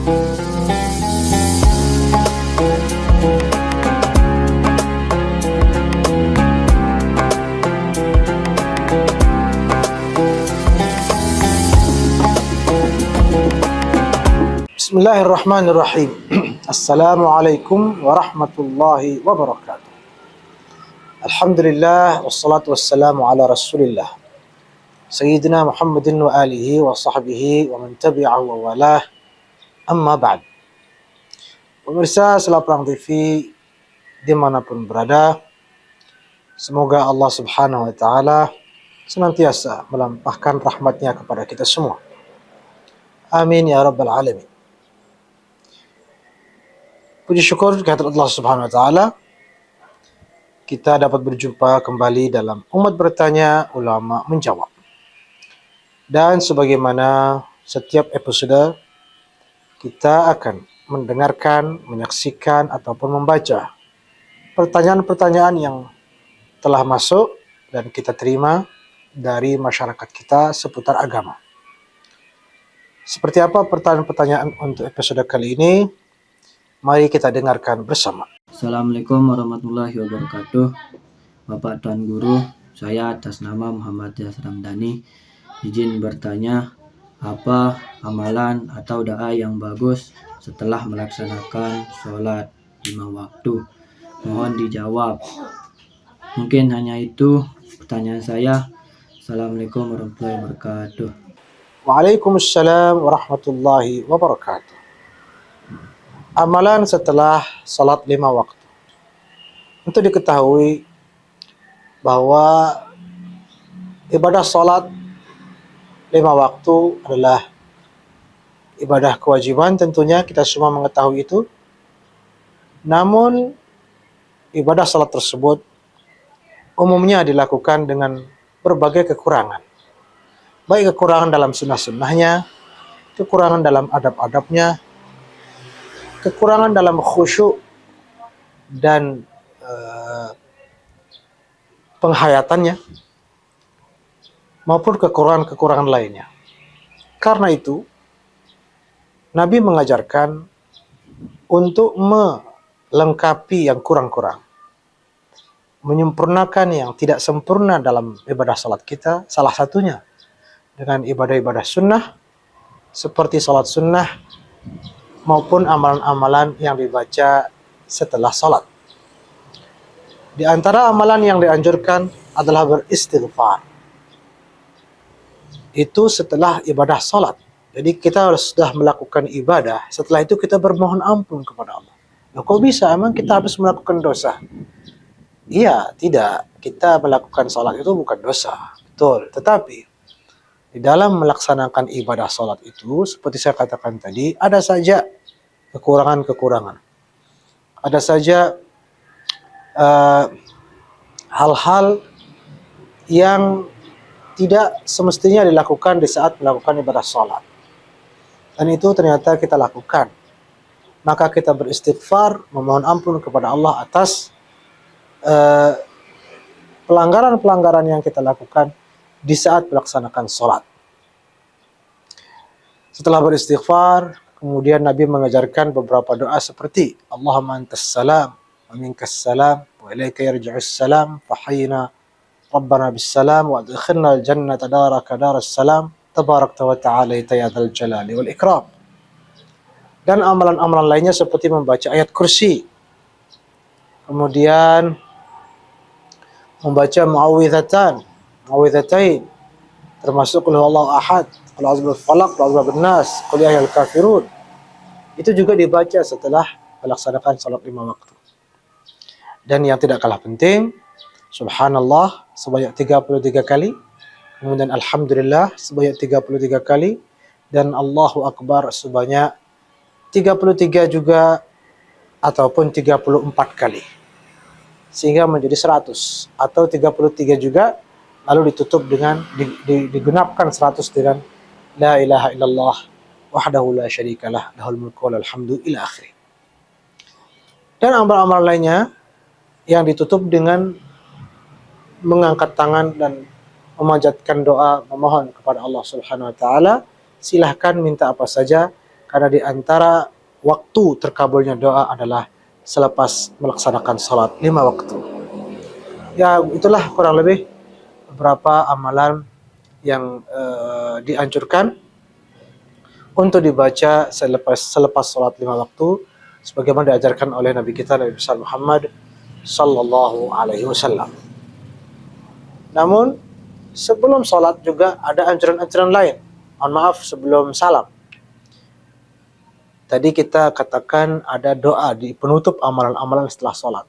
Bismillahirrahmanirrahim. Assalamualaikum warahmatullahi wabarakatuh. Alhamdulillah wassalatu wassalamu ala Rasulillah Sayyidina Muhammadin wa alihi wa sahbihi wa man tabi'ahu wa walah. Amma ba'd. Pemirsa Sela Perang TV dimanapun berada, semoga Allah Subhanahu wa ta'ala senantiasa melampahkan rahmatnya kepada kita semua. Amin ya rabbal alamin. Puji syukur kehadirat Allah Subhanahu wa ta'ala, kita dapat berjumpa kembali dalam Umat Bertanya, Ulama Menjawab. Dan sebagaimana setiap episode, kita akan mendengarkan, menyaksikan, ataupun membaca pertanyaan-pertanyaan yang telah masuk dan kita terima dari masyarakat kita seputar agama. Seperti apa pertanyaan-pertanyaan untuk episode kali ini? Mari kita dengarkan bersama. Assalamualaikum warahmatullahi wabarakatuh. Bapak Tuan Guru, saya atas nama Muhammad Ramdhani izin bertanya, apa amalan atau doa yang bagus setelah melaksanakan sholat 5 waktu? Mohon dijawab. Mungkin hanya itu pertanyaan saya. Assalamualaikum warahmatullahi wabarakatuh. Waalaikumsalam warahmatullahi wabarakatuh. Amalan setelah salat 5 waktu. Untuk diketahui bahwa ibadah salat 5 waktu adalah ibadah kewajiban, tentunya kita semua mengetahui itu. Namun ibadah salat tersebut umumnya dilakukan dengan berbagai kekurangan. Baik kekurangan dalam sunnah-sunnahnya, kekurangan dalam adab-adabnya, kekurangan dalam khusyuk dan penghayatannya, maupun kekurangan-kekurangan lainnya. Karena itu, Nabi mengajarkan untuk melengkapi yang kurang-kurang, menyempurnakan yang tidak sempurna dalam ibadah salat kita, salah satunya dengan ibadah-ibadah sunnah, seperti salat sunnah, maupun amalan-amalan yang dibaca setelah salat. Di antara amalan yang dianjurkan adalah beristighfar. Itu setelah ibadah salat. Jadi kita sudah melakukan ibadah, setelah itu kita bermohon ampun kepada Allah. Nah, kok bisa? Emang kita harus melakukan dosa? Iya, tidak. Kita melakukan salat itu bukan dosa. Betul. Tetapi di dalam melaksanakan ibadah salat itu, seperti saya katakan tadi, ada saja kekurangan-kekurangan. Ada saja hal-hal yang tidak semestinya dilakukan di saat melakukan ibadah salat. Dan itu ternyata kita lakukan. Maka kita beristighfar, memohon ampun kepada Allah atas pelanggaran-pelanggaran yang kita lakukan di saat melaksanakan salat. Setelah beristighfar, kemudian Nabi mengajarkan beberapa doa seperti Allahumma antas salam wa minkas salam wa ilaika yarji'us salam fahayyina rabbana bis salam wa adkhilna al jannata daraka daras salam tabarakta wa ta'alaita ya dzal jalali wal ikram. Dan amalan-amalan lainnya seperti membaca ayat kursi, kemudian membaca muawwidzatain, termasuk qul huwallahu ahad, qul a'udzu birabbil falaq, qul a'udzu birabbin nas, qul ya ayyuhal kafirun. Itu juga dibaca setelah melaksanakan salat 5 waktu. Dan yang tidak kalah penting, subhanallah sebanyak 33 kali, kemudian alhamdulillah sebanyak 33 kali, dan Allahu akbar sebanyak 33 juga, ataupun 34 kali. Sehingga menjadi 100 atau 33 juga, lalu ditutup dengan digenapkan 100 dengan la ilaha illallah wahdahu la syarikalah lahul mulku wa lahul hamdu ila akhir. Dan amal-amal lainnya yang ditutup dengan mengangkat tangan dan memanjatkan doa, memohon kepada Allah Subhanahu wa taala. Silahkan minta apa saja, Karena di antara waktu terkabulnya doa adalah selepas melaksanakan sholat 5 waktu. Ya, itulah kurang lebih beberapa amalan yang dianjurkan untuk dibaca selepas sholat 5 waktu, sebagaimana diajarkan oleh Nabi kita Nabi besar Muhammad sallallahu alaihi wasallam. Namun sebelum sholat juga ada anjuran-anjuran lain. Mohon maaf, sebelum salam. Tadi kita katakan ada doa di penutup amalan-amalan setelah sholat.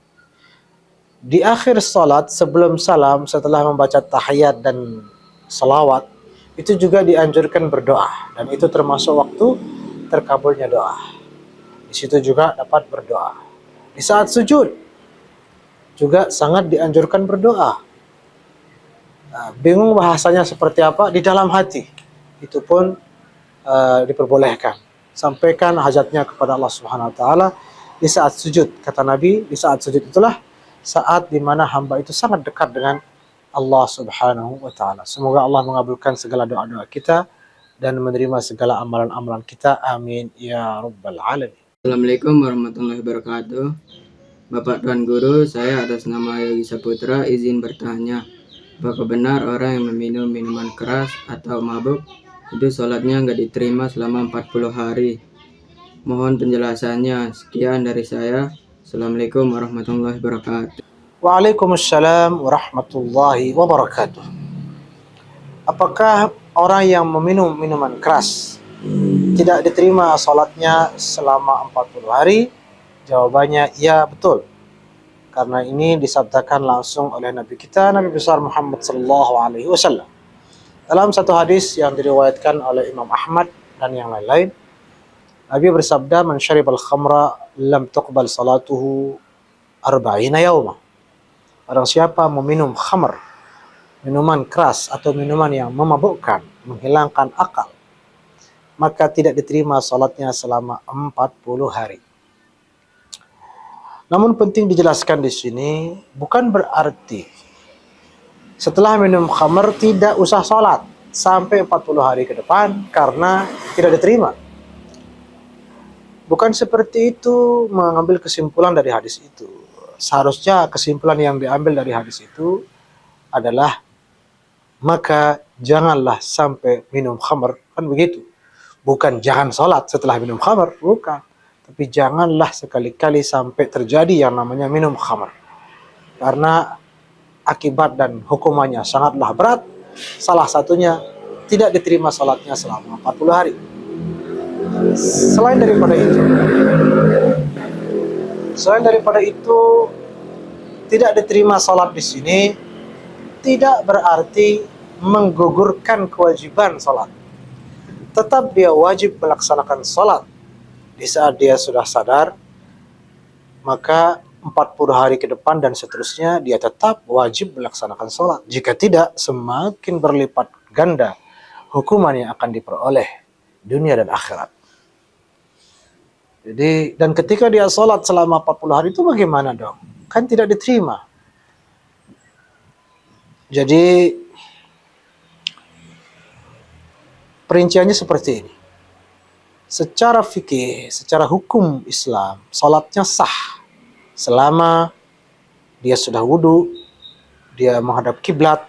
Di akhir sholat sebelum salam, setelah membaca tahiyat dan salawat, itu juga dianjurkan berdoa, dan itu termasuk waktu terkabulnya doa. Di situ juga dapat berdoa. Di saat sujud juga sangat dianjurkan berdoa. Bingung bahasanya seperti apa? Di dalam hati itu pun diperbolehkan. Sampaikan hajatnya kepada Allah Subhanahu wa taala di saat sujud. Kata Nabi, di saat sujud itulah saat di mana hamba itu sangat dekat dengan Allah Subhanahu wa taala. Semoga Allah mengabulkan segala doa-doa kita dan menerima segala amalan-amalan kita. Amin ya rabbal alamin. Assalamualaikum warahmatullahi wabarakatuh. Bapak Tuan Guru, saya atas nama Yogi Saputra izin bertanya, apakah benar orang yang meminum minuman keras atau mabuk itu sholatnya nggak diterima selama 40 hari? Mohon penjelasannya. Sekian dari saya. Assalamualaikum warahmatullahi wabarakatuh. Waalaikumsalam warahmatullahi wabarakatuh. Apakah orang yang meminum minuman keras tidak diterima salatnya selama 40 hari? Jawabannya ya, betul. Karena ini disabdakan langsung oleh Nabi kita Nabi besar Muhammad sallallahu alaihi wasallam. Dalam satu hadis yang diriwayatkan oleh Imam Ahmad dan yang lain-lain, Nabi bersabda, "Man syaribal khamra lam tuqbal salatuhu 40 yauma." Barang siapa meminum khamr, minuman keras atau minuman yang memabukkan, menghilangkan akal, maka tidak diterima salatnya selama 40 hari. Namun penting dijelaskan di sini, bukan berarti setelah minum khamr tidak usah salat sampai 40 hari ke depan karena tidak diterima. Bukan seperti itu mengambil kesimpulan dari hadis itu. Seharusnya kesimpulan yang diambil dari hadis itu adalah maka janganlah sampai minum khamr, kan begitu. Bukan jangan sholat setelah minum khamr, bukan. Tapi janganlah sekali-kali sampai terjadi yang namanya minum khamr. Karena akibat dan hukumannya sangatlah berat. Salah satunya tidak diterima sholatnya selama 40 hari. Selain daripada itu, tidak diterima salat di sini tidak berarti menggugurkan kewajiban salat. Tetap dia wajib melaksanakan salat di saat dia sudah sadar, maka 40 hari ke depan dan seterusnya dia tetap wajib melaksanakan salat. Jika tidak, semakin berlipat ganda hukuman yang akan diperoleh dunia dan akhirat. Jadi, dan ketika dia sholat selama 40 hari itu bagaimana dong? Kan tidak diterima. Jadi, perinciannya seperti ini. Secara fikih, secara hukum Islam, sholatnya sah selama dia sudah wudu, dia menghadap kiblat,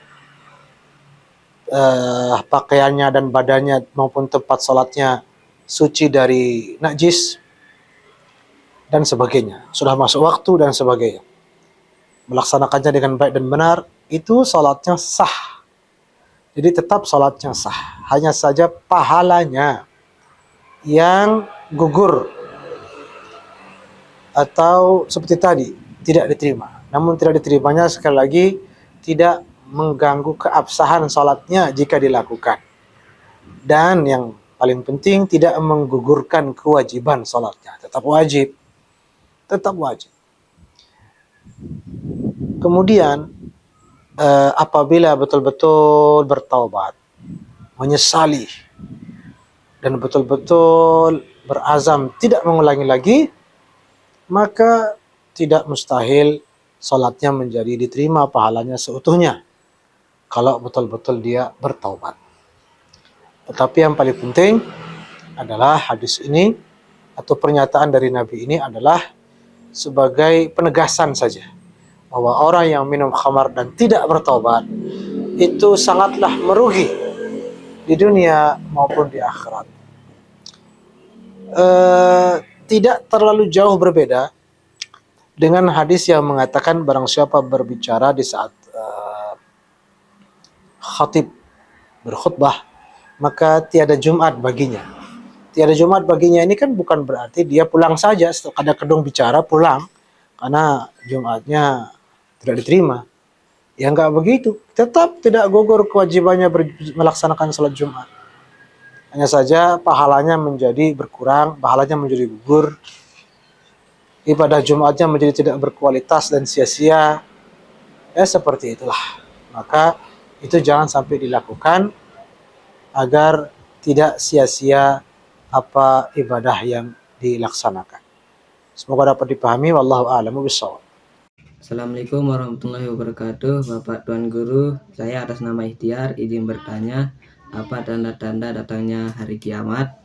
pakaiannya dan badannya maupun tempat sholatnya suci dari najis, dan sebagainya, sudah masuk waktu dan sebagainya, melaksanakannya dengan baik dan benar, itu salatnya sah. Jadi tetap salatnya sah, hanya saja pahalanya yang gugur atau seperti tadi tidak diterima. Namun tidak diterimanya sekali lagi tidak mengganggu keabsahan salatnya jika dilakukan, dan yang paling penting tidak menggugurkan kewajiban salatnya, tetap wajib. Kemudian apabila betul-betul bertaubat, menyesali, dan betul-betul berazam tidak mengulangi lagi, maka tidak mustahil salatnya menjadi diterima pahalanya seutuhnya kalau betul-betul dia bertaubat. Tetapi yang paling penting adalah hadis ini atau pernyataan dari Nabi ini adalah sebagai penegasan saja bahwa orang yang minum khamar dan tidak bertobat itu sangatlah merugi di dunia maupun di akhirat. Tidak terlalu jauh berbeda dengan hadis yang mengatakan barang siapa berbicara di saat khatib berkhutbah maka tiada Jumat baginya. Tiada Jumat baginya ini kan bukan berarti dia pulang saja setelah kedung bicara pulang karena Jumatnya tidak diterima. Ya enggak begitu. Tetap tidak gugur kewajibannya melaksanakan salat Jumat. Hanya saja pahalanya menjadi berkurang, pahalanya menjadi gugur. Ibadah Jumatnya menjadi tidak berkualitas dan sia-sia. Ya seperti itulah. Maka itu jangan sampai dilakukan agar tidak sia-sia apa ibadah yang dilaksanakan. Semoga dapat dipahami. Wallahu a'lamu bishawab. Assalamualaikum warahmatullahi wabarakatuh. Bapak Tuan Guru, saya atas nama Ikhtiar izin bertanya, apa tanda-tanda datangnya hari kiamat?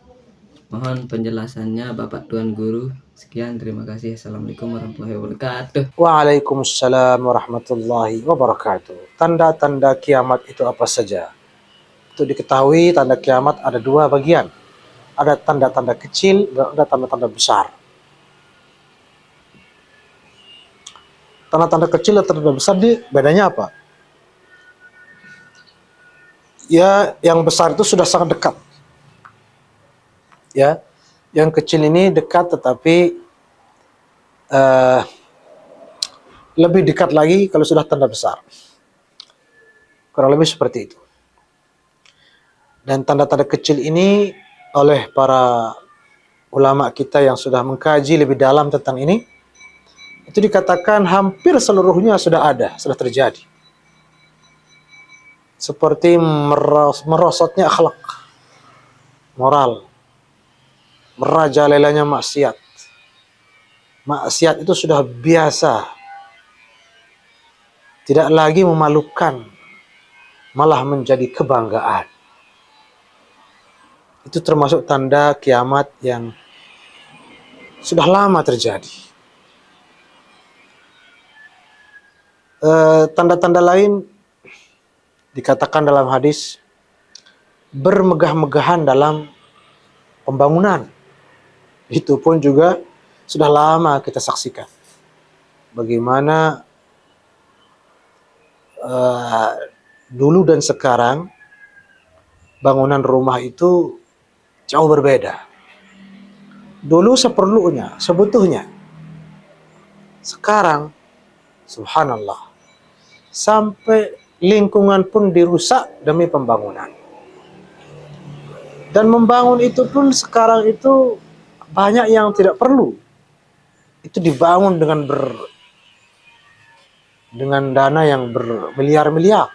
Mohon penjelasannya Bapak Tuan Guru. Sekian, terima kasih. Assalamualaikum warahmatullahi wabarakatuh. Waalaikumsalam warahmatullahi wabarakatuh. Tanda-tanda kiamat itu apa saja? Untuk diketahui, tanda kiamat ada dua bagian. Ada tanda-tanda kecil dan ada tanda-tanda besar. Tanda-tanda kecil dan tanda besar bedanya apa? Ya, yang besar itu sudah sangat dekat. Ya, yang kecil ini dekat tetapi lebih dekat lagi kalau sudah tanda besar. Kurang lebih seperti itu. Dan tanda-tanda kecil ini oleh para ulama kita yang sudah mengkaji lebih dalam tentang ini, itu dikatakan hampir seluruhnya sudah ada, sudah terjadi. Seperti merosotnya akhlak, moral, merajalelanya maksiat. Maksiat itu sudah biasa, tidak lagi memalukan, malah menjadi kebanggaan. Itu termasuk tanda kiamat yang sudah lama terjadi. Tanda-tanda lain dikatakan dalam hadis bermegah-megahan dalam pembangunan. Itu pun juga sudah lama kita saksikan. Bagaimana dulu dan sekarang bangunan rumah itu jauh berbeda. Dulu seperlunya, sebutuhnya. Sekarang, subhanallah, sampai lingkungan pun dirusak demi pembangunan. Dan membangun itu pun sekarang itu banyak yang tidak perlu. Itu dibangun dengan dana yang bermiliar-miliar.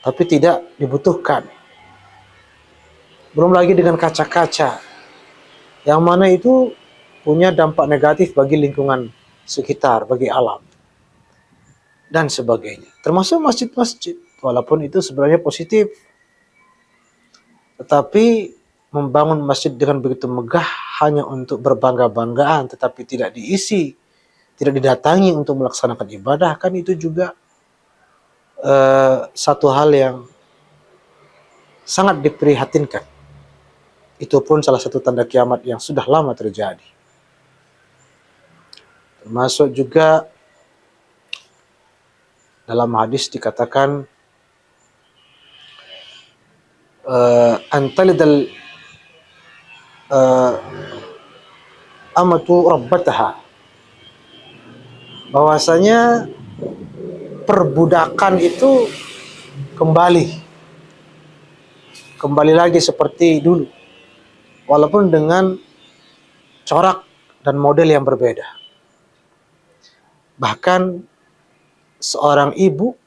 Tapi tidak dibutuhkan. Belum lagi dengan kaca-kaca, yang mana itu punya dampak negatif bagi lingkungan sekitar, bagi alam, dan sebagainya. Termasuk masjid-masjid, walaupun itu sebenarnya positif. Tetapi membangun masjid dengan begitu megah hanya untuk berbangga-banggaan, tetapi tidak diisi, tidak didatangi untuk melaksanakan ibadah, kan itu juga satu hal yang sangat diprihatinkan. Itu pun salah satu tanda kiamat yang sudah lama terjadi. Termasuk juga dalam hadis dikatakan antalidal amatu rabbataha, bahwasanya perbudakan itu kembali lagi seperti dulu, walaupun dengan corak dan model yang berbeda. Bahkan seorang ibu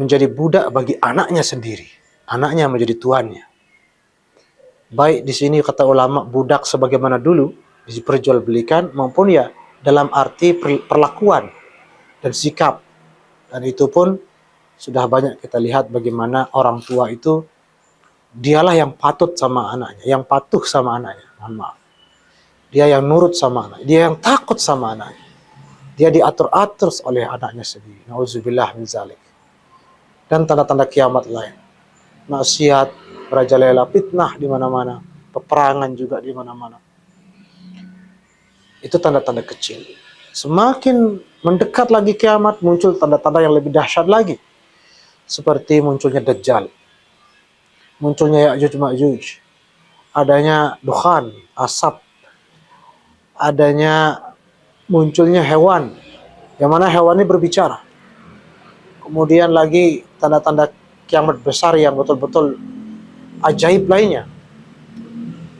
menjadi budak bagi anaknya sendiri, anaknya menjadi tuannya. Baik di sini kata ulama budak sebagaimana dulu diperjualbelikan, maupun ya dalam arti perlakuan dan sikap. Dan itu pun sudah banyak kita lihat bagaimana orang tua itu dialah yang patut sama anaknya, yang patuh sama anaknya. Mohon maaf. Dia yang nurut sama anaknya, dia yang takut sama anaknya. Dia diatur-atur oleh anaknya sendiri. Nauzubillah min zalik. Dan tanda-tanda kiamat lain. Maksiat, merajalela, fitnah di mana-mana, peperangan juga di mana-mana. Itu tanda-tanda kecil. Semakin mendekat lagi kiamat, muncul tanda-tanda yang lebih dahsyat lagi. Seperti munculnya Dajjal, munculnya Ya'juj Ma'juj, adanya dukhan, asap, adanya munculnya hewan, yang mana hewan ini berbicara. Kemudian lagi tanda-tanda kiamat besar yang betul-betul ajaib lainnya.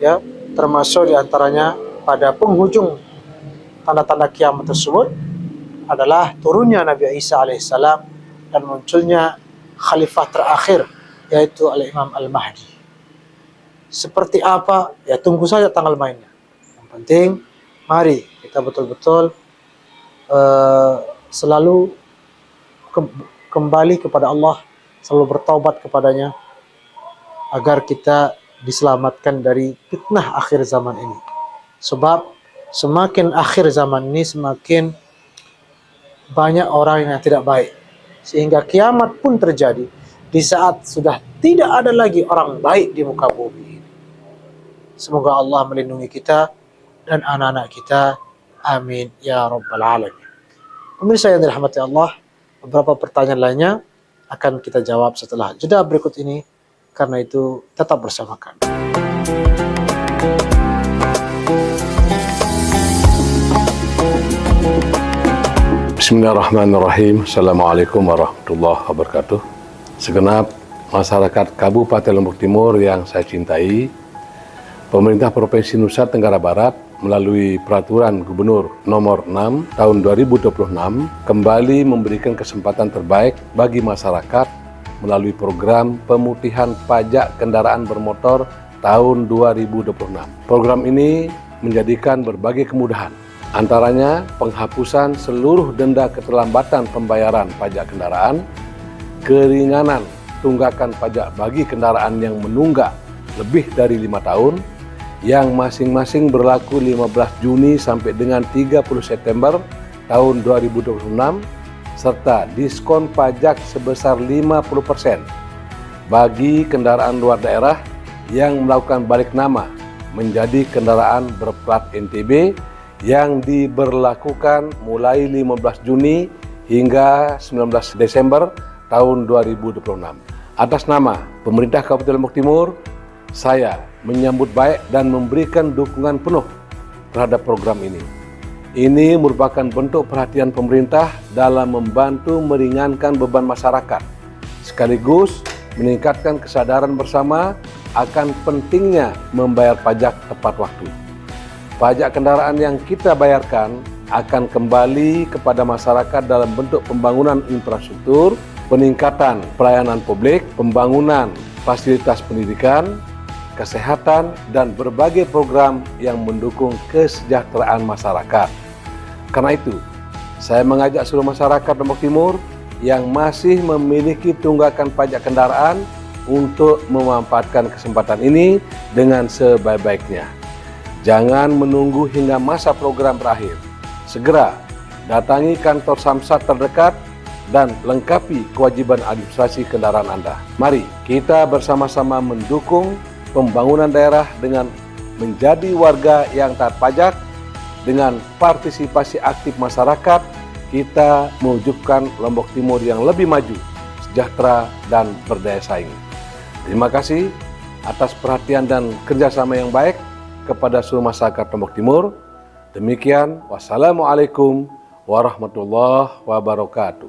Ya, termasuk diantaranya pada penghujung tanda-tanda kiamat tersebut adalah turunnya Nabi Isa alaihissalam dan munculnya khalifah terakhir, yaitu Al-Imam Al-Mahdi. Seperti apa? Ya tunggu saja tanggal mainnya. Yang penting, mari kita betul-betul selalu kembali kepada Allah, selalu bertaubat kepadanya, agar kita diselamatkan dari fitnah akhir zaman ini. Sebab semakin akhir zaman ini, semakin banyak orang yang tidak baik. Sehingga kiamat pun terjadi di saat sudah tidak ada lagi orang baik di muka bumi ini. Semoga Allah melindungi kita dan anak-anak kita. Amin ya rabbal alamin. Pemirsa yang dirahmati Allah, beberapa pertanyaan lainnya akan kita jawab setelah jeda berikut ini. Karena itu tetap bersama kami. Bismillahirrahmanirrahim. Assalamualaikum warahmatullahi wabarakatuh. Segenap masyarakat Kabupaten Lombok Timur yang saya cintai, pemerintah Provinsi Nusa Tenggara Barat melalui Peraturan Gubernur Nomor 6 Tahun 2026 kembali memberikan kesempatan terbaik bagi masyarakat melalui program pemutihan pajak kendaraan bermotor tahun 2026. Program ini menjadikan berbagai kemudahan, antaranya penghapusan seluruh denda keterlambatan pembayaran pajak kendaraan, keringanan tunggakan pajak bagi kendaraan yang menunggak lebih dari 5 tahun, yang masing-masing berlaku 15 Juni sampai dengan 30 September tahun 2026, serta diskon pajak sebesar 50% bagi kendaraan luar daerah yang melakukan balik nama menjadi kendaraan berplat NTB yang diberlakukan mulai 15 Juni hingga 19 Desember tahun 2026. Atas nama pemerintah Kabupaten Lombok Timur, saya menyambut baik dan memberikan dukungan penuh terhadap program ini. Ini merupakan bentuk perhatian pemerintah dalam membantu meringankan beban masyarakat, sekaligus meningkatkan kesadaran bersama akan pentingnya membayar pajak tepat waktu. Pajak kendaraan yang kita bayarkan akan kembali kepada masyarakat dalam bentuk pembangunan infrastruktur, peningkatan pelayanan publik, pembangunan fasilitas pendidikan, kesehatan, dan berbagai program yang mendukung kesejahteraan masyarakat. Karena itu, saya mengajak seluruh masyarakat Lombok Timur yang masih memiliki tunggakan pajak kendaraan untuk memanfaatkan kesempatan ini dengan sebaik-baiknya. Jangan menunggu hingga masa program berakhir. Segera datangi kantor Samsat terdekat dan lengkapi kewajiban administrasi kendaraan Anda. Mari kita bersama-sama mendukung pembangunan daerah dengan menjadi warga yang taat pajak. Dengan partisipasi aktif masyarakat, kita mewujudkan Lombok Timur yang lebih maju, sejahtera, dan berdaya saing. Terima kasih atas perhatian dan kerjasama yang baik kepada seluruh masyarakat Lombok Timur. Demikian, wassalamualaikum warahmatullahi wabarakatuh.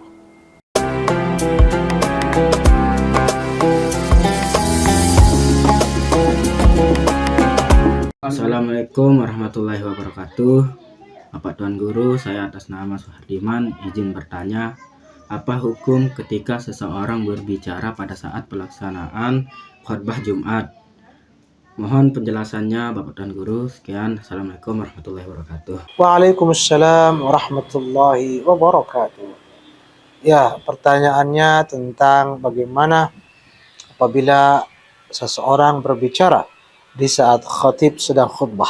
Assalamualaikum warahmatullahi wabarakatuh. Bapak Tuan Guru, saya atas nama Suhardiman izin bertanya, apa hukum ketika seseorang berbicara pada saat pelaksanaan khutbah Jumat? Mohon penjelasannya Bapak Tuan Guru. Sekian, Assalamualaikum warahmatullahi wabarakatuh. Waalaikumsalam warahmatullahi wabarakatuh. Ya, pertanyaannya tentang bagaimana apabila seseorang berbicara di saat khatib sedang khutbah.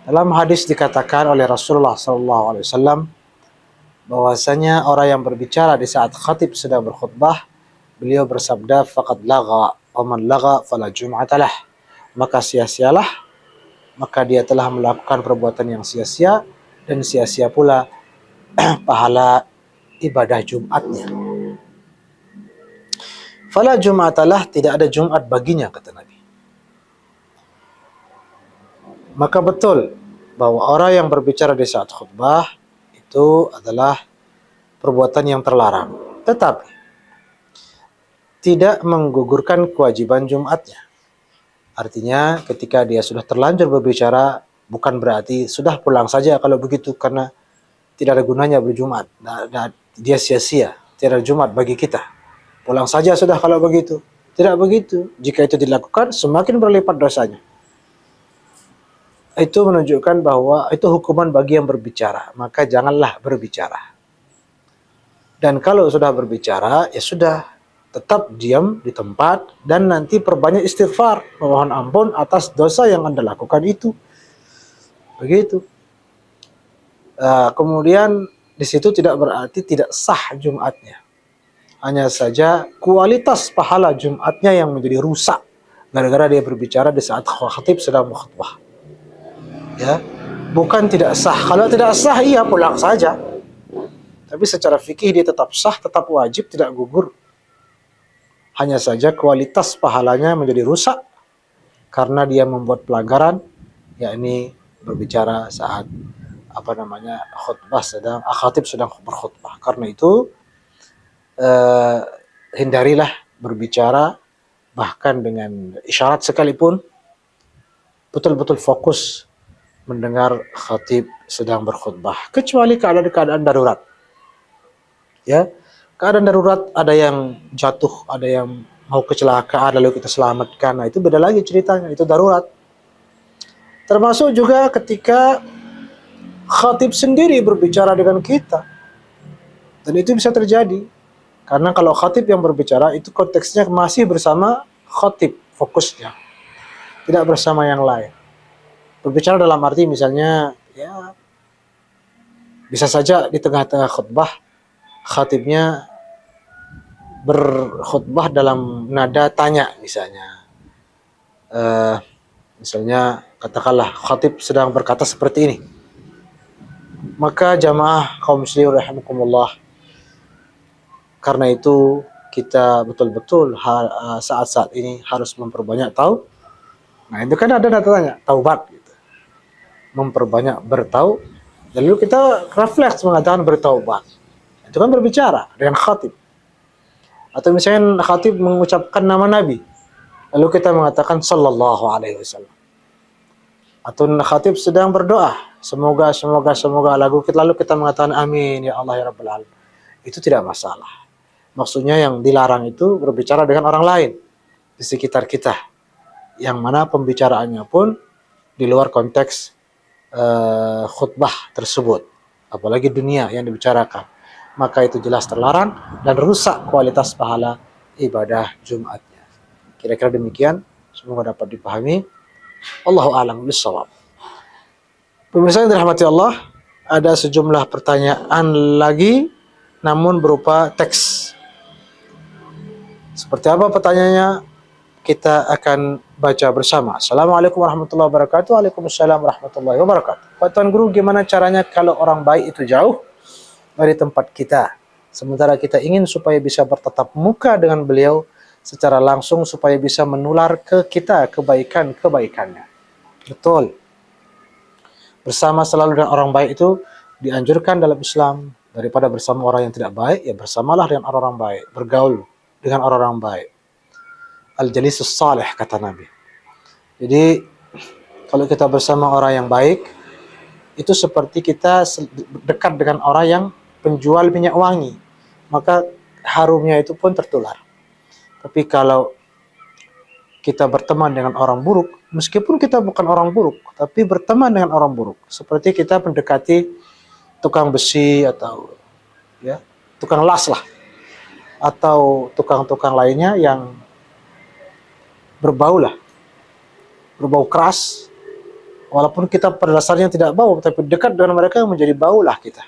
Dalam hadis dikatakan oleh Rasulullah SAW bahwasanya orang yang berbicara di saat khatib sedang berkhutbah, beliau bersabda, faqad lagha wa man lagha fala jum'ata lah. Maka sia-sialah, maka dia telah melakukan perbuatan yang sia-sia, dan sia-sia pula pahala ibadah Jumatnya. Fala jum'atalah, tidak ada Jumat baginya, kata Nabi. Maka betul bahwa orang yang berbicara di saat khutbah itu adalah perbuatan yang terlarang, tetapi tidak menggugurkan kewajiban Jumatnya. Artinya ketika dia sudah terlanjur berbicara, bukan berarti sudah pulang saja kalau begitu, karena tidak ada gunanya berjumat. Dia sia-sia, tidak ada Jumat bagi kita. Pulang saja sudah kalau begitu. Tidak begitu. Jika itu dilakukan, semakin berlipat dosanya. Itu menunjukkan bahwa itu hukuman bagi yang berbicara. Maka janganlah berbicara. Dan kalau sudah berbicara, ya sudah, tetap diam di tempat dan nanti perbanyak istighfar, memohon ampun atas dosa yang Anda lakukan itu. Begitu. Kemudian di situ tidak berarti tidak sah Jumatnya. Hanya saja kualitas pahala Jumatnya yang menjadi rusak gara-gara dia berbicara di saat khatib sedang berkhutbah. Ya, bukan tidak sah. Kalau tidak sah, iya pulang saja. Tapi secara fikih dia tetap sah, tetap wajib, tidak gugur. Hanya saja kualitas pahalanya menjadi rusak karena dia membuat pelanggaran, yakni berbicara saat khatib sedang berkhutbah. Karena itu hindarilah berbicara bahkan dengan isyarat sekalipun, betul-betul fokus mendengar khatib sedang berkhutbah, kecuali keadaan darurat. Ya, keadaan darurat, ada yang jatuh, ada yang mau kecelakaan lalu kita selamatkan. Nah, itu beda lagi ceritanya, itu darurat. Termasuk juga ketika khatib sendiri berbicara dengan kita. Dan itu bisa terjadi. Karena kalau khatib yang berbicara itu konteksnya masih bersama khatib fokusnya. Tidak bersama yang lain. Berbicara dalam arti misalnya, ya bisa saja di tengah-tengah khutbah khatibnya berkhutbah dalam nada tanya misalnya. Misalnya katakanlah khatib sedang berkata seperti ini. Maka jamaah kaum muslimin rahimakumullah, karena itu kita betul-betul saat-saat ini harus memperbanyak tahu. Nah, itu kan ada nada tanya, taubat gitu. Memperbanyak bertau, lalu kita refleks mengatakan bertaubat. Itu kan berbicara dengan khatib. Atau misalnya khatib mengucapkan nama Nabi, lalu kita mengatakan sallallahu alaihi wasallam. Atau khatib sedang berdoa, semoga lalu kita mengatakan amin ya Allah ya rabbal alamin. Itu tidak masalah. Maksudnya yang dilarang itu berbicara dengan orang lain di sekitar kita, yang mana pembicaraannya pun di luar konteks khutbah tersebut, apalagi dunia yang dibicarakan. Maka itu jelas terlarang dan rusak kualitas pahala ibadah Jumatnya. Kira-kira demikian, semoga dapat dipahami. Allahu a'lam bishawab. Pemirsa yang dirahmati Allah, ada sejumlah pertanyaan lagi namun berupa teks. Seperti apa pertanyaannya? Kita akan baca bersama. Assalamualaikum warahmatullahi wabarakatuh. Waalaikumsalam warahmatullahi wabarakatuh. Pak Tuan Guru, gimana caranya kalau orang baik itu jauh dari tempat kita, sementara kita ingin supaya bisa bertatap muka dengan beliau secara langsung supaya bisa menular ke kita kebaikan-kebaikannya? Betul. Bersama selalu dengan orang baik itu dianjurkan dalam Islam. Daripada bersama orang yang tidak baik, ya bersamalah dengan orang-orang baik, bergaul dengan orang-orang baik. Al-jalisus salih, kata Nabi. Jadi kalau kita bersama orang yang baik, itu seperti kita dekat dengan orang yang penjual minyak wangi, maka harumnya itu pun tertular. Tapi kalau kita berteman dengan orang buruk, meskipun kita bukan orang buruk, tapi berteman dengan orang buruk, seperti kita mendekati tukang besi atau ya tukang las lah, atau tukang-tukang lainnya yang berbau lah, berbau keras. Walaupun kita pada dasarnya tidak bau, tapi dekat dengan mereka menjadi bau lah kita.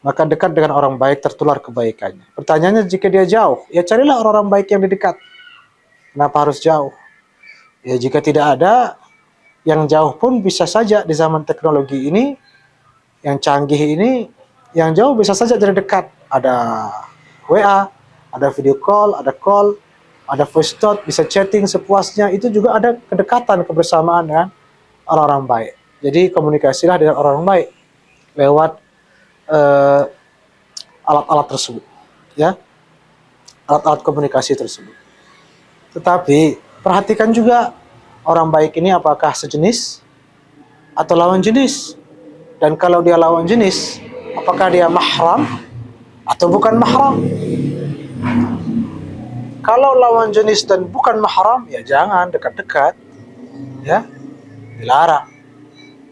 Maka dekat dengan orang baik tertular kebaikannya. Pertanyaannya, jika dia jauh, ya carilah orang-orang baik yang di dekat. Kenapa harus jauh? Ya jika tidak ada, yang jauh pun bisa saja di zaman teknologi ini, yang canggih ini, yang jauh bisa saja jadi dekat. Ada WA, ada video call, ada voice note, bisa chatting sepuasnya. Itu juga ada kedekatan, kebersamaan dengan orang-orang baik. Jadi komunikasilah dengan orang baik lewat alat-alat tersebut, ya, alat-alat komunikasi tersebut. Tetapi perhatikan juga orang baik ini apakah sejenis atau lawan jenis, dan kalau dia lawan jenis, apakah dia mahram atau bukan mahram. Kalau lawan jenis dan bukan mahram, ya jangan dekat-dekat, ya, dilarang.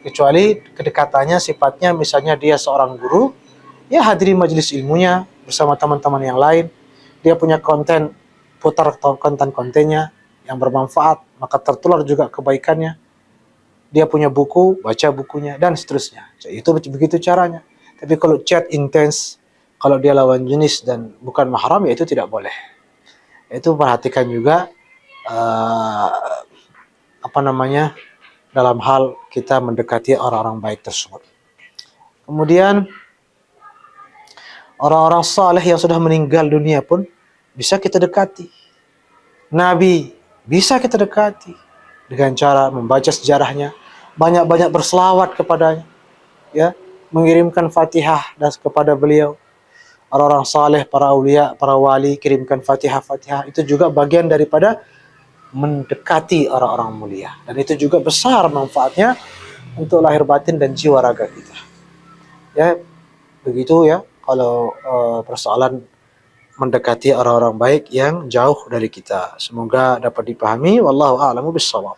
Kecuali kedekatannya sifatnya misalnya dia seorang guru, ya hadiri majelis ilmunya bersama teman-teman yang lain. Dia punya konten, putar konten-kontennya yang bermanfaat, maka tertular juga kebaikannya. Dia punya buku, baca bukunya, dan seterusnya. Itu begitu caranya. Tapi kalau chat intens, kalau dia lawan jenis dan bukan mahram, ya itu tidak boleh. Itu perhatikan juga dalam hal kita mendekati orang-orang baik tersebut. Kemudian orang-orang saleh yang sudah meninggal dunia pun bisa kita dekati. Nabi bisa kita dekati dengan cara membaca sejarahnya, banyak-banyak berselawat kepadanya, ya, mengirimkan Fatihah dan kepada beliau. Orang-orang saleh, para aulia, para wali kirimkan Fatihah. Itu juga bagian daripada mendekati orang-orang mulia, dan itu juga besar manfaatnya untuk lahir batin dan jiwa raga kita. Ya, begitu ya kalau persoalan mendekati orang-orang baik yang jauh dari kita. Semoga dapat dipahami. Wallahu a'lamu bissawab.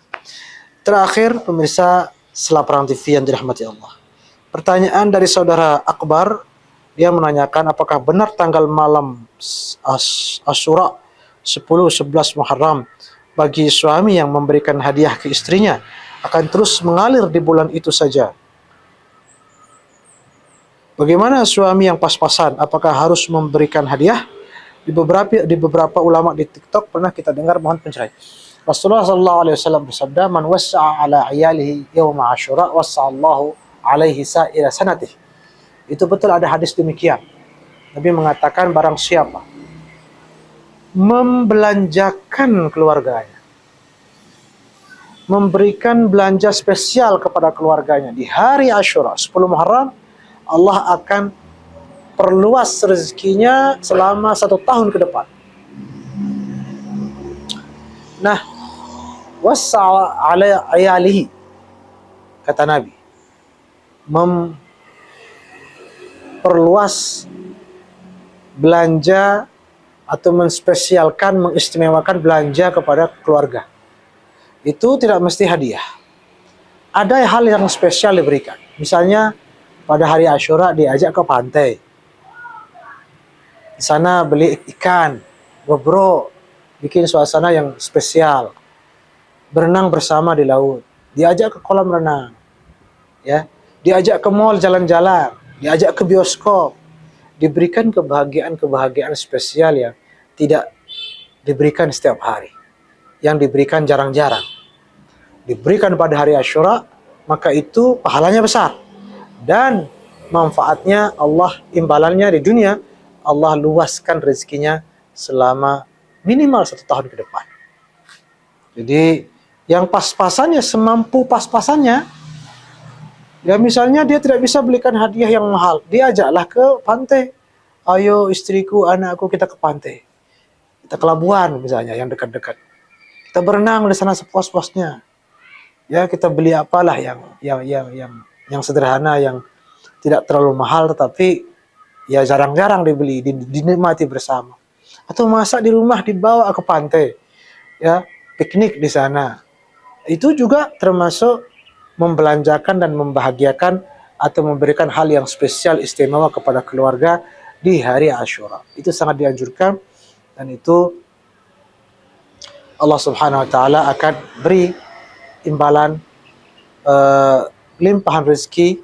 Terakhir, pemirsa Selaparang TV yang dirahmati Allah. Pertanyaan dari saudara Akbar, dia menanyakan apakah benar tanggal malam Asyura 10-11 Muharram bagi suami yang memberikan hadiah ke istrinya akan terus mengalir di bulan itu saja. Bagaimana suami yang pas-pasan, apakah harus memberikan hadiah? Di beberapa ulama di TikTok pernah kita dengar mohon pencerahan. Rasulullah SAW bersabda, "Man wassa'a ala ayalihi yawma Asyura wassa'allahu alaihi sa'ira sanatih." Itu betul, ada hadis demikian. Nabi mengatakan barang siapa membelanjakan keluarganya, memberikan belanja spesial kepada keluarganya di hari Asyura 10 Muharram, Allah akan perluas rezekinya selama 1 tahun ke depan. Nah, wassa'a ala ayalihi, kata Nabi, memperluas belanja atau menspesialkan, mengistimewakan belanja kepada keluarga. Itu tidak mesti hadiah. Ada hal yang spesial diberikan. Misalnya pada hari Asyura diajak ke pantai. Di sana beli ikan, ngobrol, bikin suasana yang spesial. Berenang bersama di laut. Diajak ke kolam renang. Ya, diajak ke mall jalan-jalan, diajak ke bioskop. Diberikan kebahagiaan-kebahagiaan spesial yang tidak diberikan setiap hari, yang diberikan jarang-jarang. Diberikan pada hari Asyura, maka itu pahalanya besar. Dan manfaatnya Allah, imbalannya di dunia, Allah luaskan rezekinya selama minimal 1 tahun ke depan. Jadi yang pas-pasannya, semampu pas-pasannya. Ya misalnya dia tidak bisa belikan hadiah yang mahal, dia ajaklah ke pantai. Ayo istriku, anakku, kita ke pantai. Kita ke Labuan misalnya yang dekat-dekat. Kita berenang di sana sepuas-puasnya. Ya kita beli apalah yang sederhana, yang tidak terlalu mahal, tetapi ya jarang-jarang dibeli, dinikmati bersama. Atau masak di rumah dibawa ke pantai. Ya, piknik di sana. Itu juga termasuk membelanjakan dan membahagiakan atau memberikan hal yang spesial istimewa kepada keluarga di hari Asyura. Itu sangat dianjurkan, dan itu Allah Subhanahu wa taala akan beri imbalan limpahan rezeki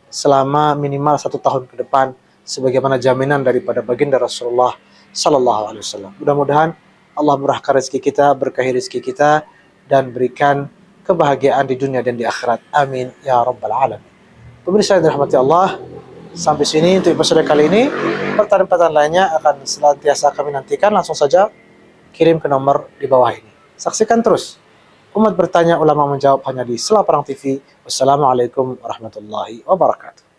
selama minimal 1 tahun ke depan, sebagaimana jaminan daripada baginda Rasulullah sallallahu alaihi wasallam. Mudah-mudahan Allah murahkan rezeki kita, berkahi rezeki kita, dan berikan kebahagiaan di dunia dan di akhirat. Amin ya rabbal alamin. Pemirsa yang dirahmati Allah, sampai sini untuk episode kali ini. Pertanyaan-pertanyaan lainnya akan senantiasa kami nantikan. Langsung saja kirim ke nomor di bawah ini. Saksikan terus Umat Bertanya, Ulama Menjawab hanya di Sela Perang TV. Wassalamualaikum warahmatullahi wabarakatuh.